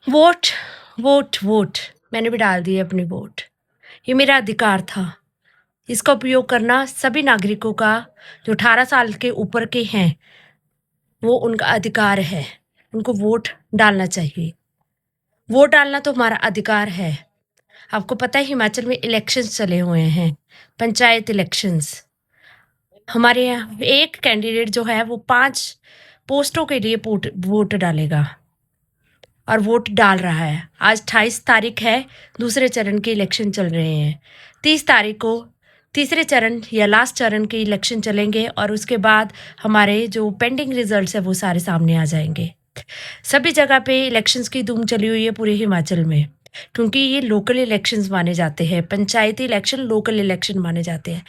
Vote, vote, vote. मैंने भी डाल दी अपनी वोट। ये मेरा अधिकार था। इसका उपयोग करना सभी नागरिकों का जो 18 साल के ऊपर के हैं, वो उनका अधिकार है। उनको वोट डालना चाहिए। वोट डालना तो हमारा अधिकार है। आपको पता है हिमाचल में इलेक्शंस चले हुए हैं, पंचायत इलेक्शंस। हमारे यहाँ एक कैंडिडेट जो है वो 5 पोस्टों के लिए वोट डालेगा और वोट डाल रहा है। आज 28 तारीख है, दूसरे चरण के इलेक्शन चल रहे हैं। 30 तारीख को तीसरे चरण या लास्ट चरण के इलेक्शन चलेंगे और उसके बाद हमारे जो पेंडिंग रिजल्ट्स है वो सारे सामने आ जाएंगे। सभी जगह पे इलेक्शंस की धूम चली हुई है पूरे हिमाचल में, क्योंकि ये लोकल इलेक्शंस माने जाते हैं। पंचायती इलेक्शन लोकल इलेक्शन माने जाते हैं।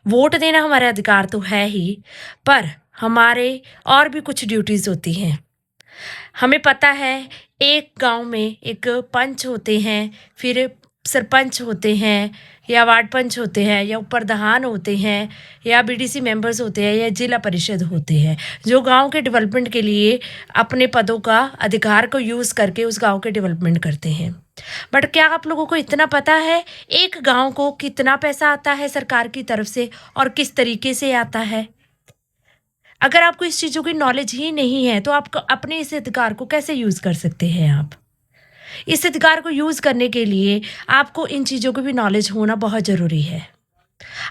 वोट देना हमारा अधिकार तो है ही, पर हमारे और भी कुछ ड्यूटीज़ होती हैं। हमें पता है एक गांव में एक पंच होते हैं, फिर सरपंच होते हैं या वार्ड पंच होते हैं या प्रधान होते हैं या बीडीसी मेंबर्स होते हैं या जिला परिषद होते हैं, जो गांव के डेवलपमेंट के लिए अपने पदों का अधिकार को यूज़ करके उस गांव के डेवलपमेंट करते हैं। बट क्या आप लोगों को इतना पता है एक गांव को कितना पैसा आता है सरकार की तरफ से और किस तरीके से आता है? अगर आपको इस चीज़ों की नॉलेज ही नहीं है तो आप अपने इस अधिकार को कैसे यूज़ कर सकते हैं आप? इस अधिकार को यूज़ करने के लिए आपको इन चीज़ों की भी नॉलेज होना बहुत ज़रूरी है।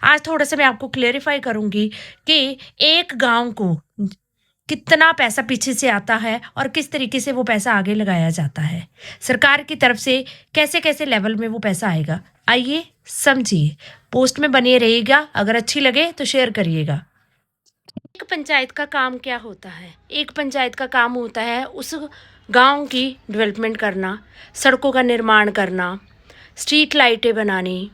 आज थोड़ा-सा मैं आपको क्लेरिफ़ाई करूँगी कि एक गाँव को कितना पैसा पीछे से आता है और किस तरीके से वो पैसा आगे लगाया जाता है। सरकार की तरफ से कैसे-कैसे लेवल में वो पैसा आएगा। आइए समझिए। पोस्ट में बने रहिएगा, अगर अच्छी लगे तो शेयर करिएगा। एक पंचायत का काम क्या होता है? एक पंचायत का काम होता है उस गांव की डेवलपमेंट करना, सड़कों का निर्माण करना, स्ट्रीट लाइटें बनानी,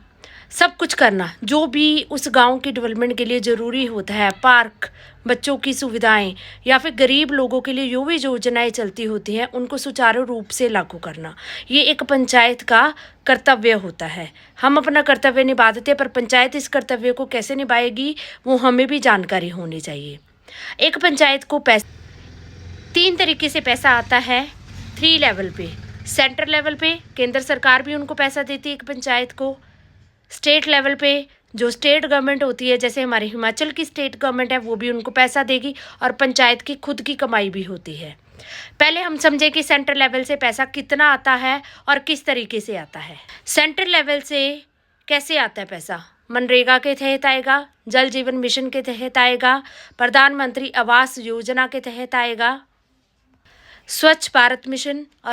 सब कुछ करना जो भी उस गांव की डेवलपमेंट के लिए ज़रूरी होता है। पार्क, बच्चों की सुविधाएं या फिर गरीब लोगों के लिए जो भी योजनाएं चलती होती हैं उनको सुचारू रूप से लागू करना, ये एक पंचायत का कर्तव्य होता है। हम अपना कर्तव्य निभा देते हैं, पर पंचायत इस कर्तव्य को कैसे निभाएगी वो हमें भी जानकारी होनी चाहिए। एक पंचायत को 3 तरीके से पैसा आता है। 3 लेवल पे, सेंटर लेवल पे केंद्र सरकार भी उनको पैसा देती है एक पंचायत को। स्टेट लेवल पे जो स्टेट गवर्नमेंट होती है, जैसे हमारे हिमाचल की स्टेट गवर्नमेंट है, वो भी उनको पैसा देगी और पंचायत की खुद की कमाई भी होती है। पहले हम समझे कि सेंटर लेवल से पैसा कितना आता है और किस तरीके से आता है। सेंटर लेवल से कैसे आता है पैसा? मनरेगा के तहत आएगा, जल जीवन मिशन के तहत आएगा, प्रधानमंत्री आवास योजना के तहत आएगा, स्वच्छ भारत मिशन और